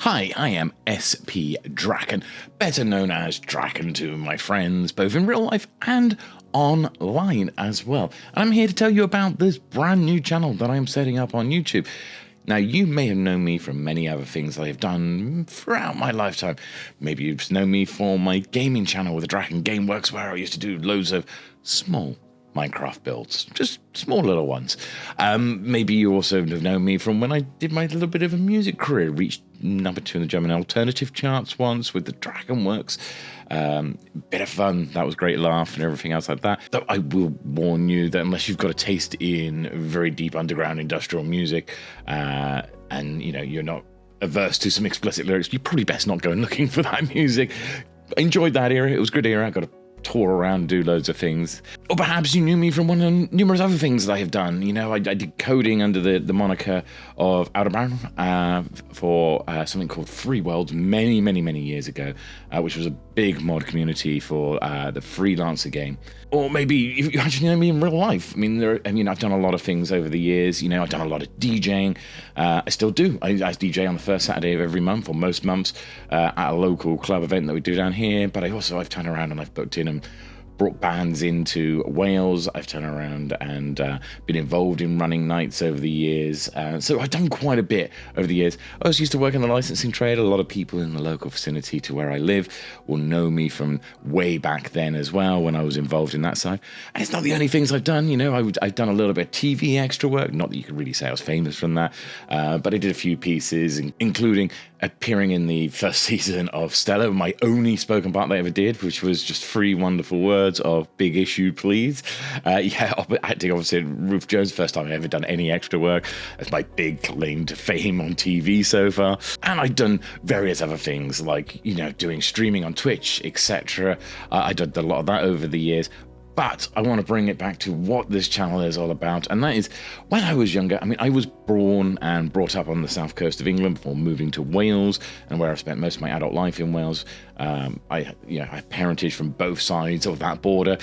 Hi, I am SP Draken, better known as Draken to my friends, both in real life and online as well. And I'm here to tell you about this brand new channel that I'm setting up on YouTube. Now, you may have known me from many other things I have done throughout my lifetime. Maybe you've known me for my gaming channel with the Draken Gameworks, where I used to do loads of small Minecraft builds, just small little ones. Maybe you also have known me from when I did my little bit of a music career, reached number 2 in the German alternative charts once with the Drakenworks. Bit of fun, that was great laugh and everything else like that. Though I will warn you that unless you've got a taste in very deep underground industrial music, and you're not averse to some explicit lyrics, you probably best not go looking for that music. I enjoyed that era, it was a good era. I got a tour around and do loads of things. Or perhaps you knew me from one of numerous other things that I have done. I did coding under the moniker of Outerbound for something called Free Worlds many years ago, which was a big mod community for the freelancer game. Or maybe you actually know me in real life. I've done a lot of things over the years. I've done a lot of DJing. I still do. I DJ on the first Saturday of every month, or most months, at a local club event that we do down here. But I've turned around and I've booked in and brought bands into Wales. I've turned around and been involved in running nights over the years. So I've done quite a bit over the years. I also used to work in the licensing trade. A lot of people in the local vicinity to where I live will know me from way back then as well, when I was involved in that side. And it's not the only things I've done. I've done a little bit of TV extra work. Not that you could really say I was famous from that, but I did a few pieces, including appearing in the first season of Stella, my only spoken part that I ever did, which was just 3 wonderful words of "big issue, please." Acting opposite Ruth Jones, first time I've ever done any extra work. That's my big claim to fame on TV so far. And I've done various other things like, doing streaming on Twitch, etc. I did a lot of that over the years. But I want to bring it back to what this channel is all about, and that is, when I was younger, I was born and brought up on the south coast of England before moving to Wales, and where I've spent most of my adult life in Wales. I have parentage from both sides of that border.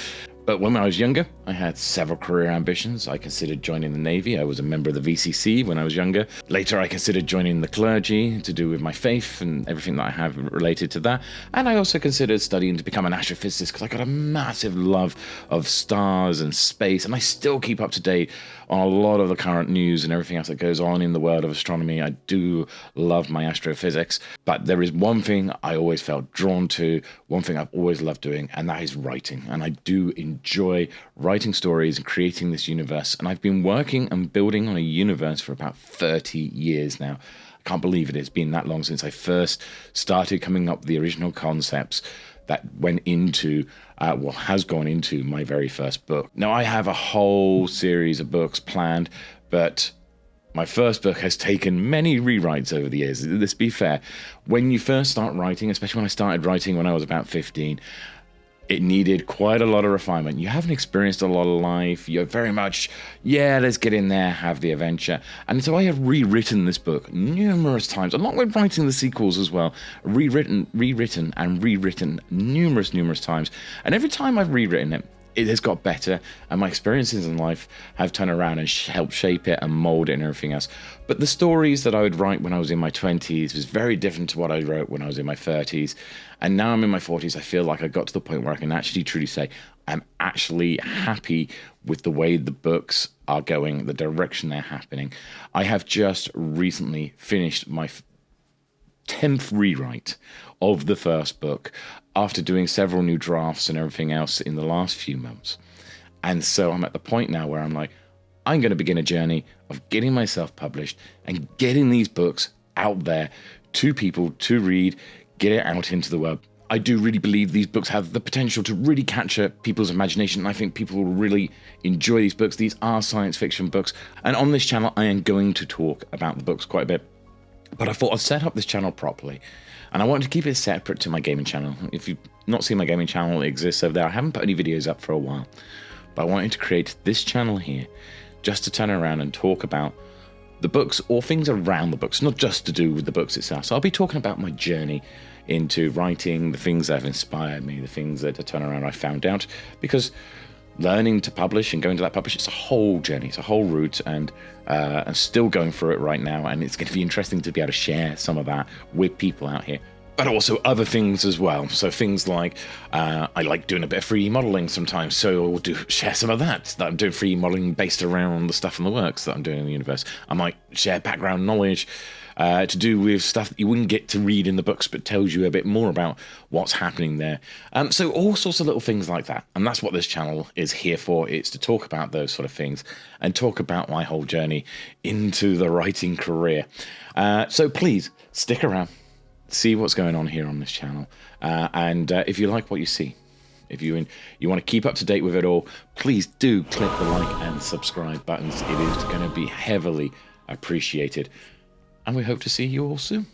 But when I was younger, I had several career ambitions. I considered joining the Navy. I was a member of the VCC when I was younger. Later, I considered joining the clergy to do with my faith and everything that I have related to that. And I also considered studying to become an astrophysicist, because I got a massive love of stars and space. And I still keep up to date on a lot of the current news and everything else that goes on in the world of astronomy. I do love my astrophysics. But there is one thing I always felt drawn to, one thing I've always loved doing, and that is writing. And I do enjoy writing stories and creating this universe. And I've been working and building on a universe for about 30 years now. I can't believe it. It's been that long since I first started coming up with the original concepts that went into, has gone into my very first book. Now, I have a whole series of books planned, but my first book has taken many rewrites over the years. Let's be fair. When you first start writing, especially when I started writing when I was about 15, it needed quite a lot of refinement. You haven't experienced a lot of life. You're very much, let's get in there, have the adventure. And so I have rewritten this book numerous times, along with writing the sequels as well. Rewritten numerous times. And every time I've rewritten it, it has got better, and my experiences in life have turned around and helped shape it and mold it and everything else. But the stories that I would write when I was in my 20s was very different to what I wrote when I was in my 30s. And now I'm in my 40s, I feel like I got to the point where I can actually truly say I'm actually happy with the way the books are going, the direction they're happening. I have just recently finished my 10th rewrite of the first book, after doing several new drafts and everything else in the last few months. And so I'm at the point now where I'm like, I'm going to begin a journey of getting myself published and getting these books out there to people to read, get it out into the world. I do really believe these books have the potential to really capture people's imagination, and I think people will really enjoy these books. These are science fiction books, and on this channel I am going to talk about the books quite a bit. But I thought I'd set up this channel properly, and I wanted to keep it separate to my gaming channel. If you've not seen my gaming channel, it exists over there. I haven't put any videos up for a while, but I wanted to create this channel here just to turn around and talk about the books or things around the books, not just to do with the books itself. So I'll be talking about my journey into writing, the things that have inspired me, the things that I turn around I found out, because learning to publish and going to that publish. It's a whole journey, it's a whole route, and I'm still going through it right now, and it's going to be interesting to be able to share some of that with people out here. But also other things as well. So things like I like doing a bit of 3D modeling sometimes, so I'll share some of that I'm doing 3D modeling based around the stuff in the works that I'm doing in the universe. I might share background knowledge to do with stuff that you wouldn't get to read in the books, but tells you a bit more about what's happening there. So all sorts of little things like that. And that's what this channel is here for. It's to talk about those sort of things and talk about my whole journey into the writing career. So please stick around. See what's going on here on this channel, and if you like what you see, if you want to keep up to date with it all, please do click the like and subscribe buttons. It is going to be heavily appreciated, and we hope to see you all soon.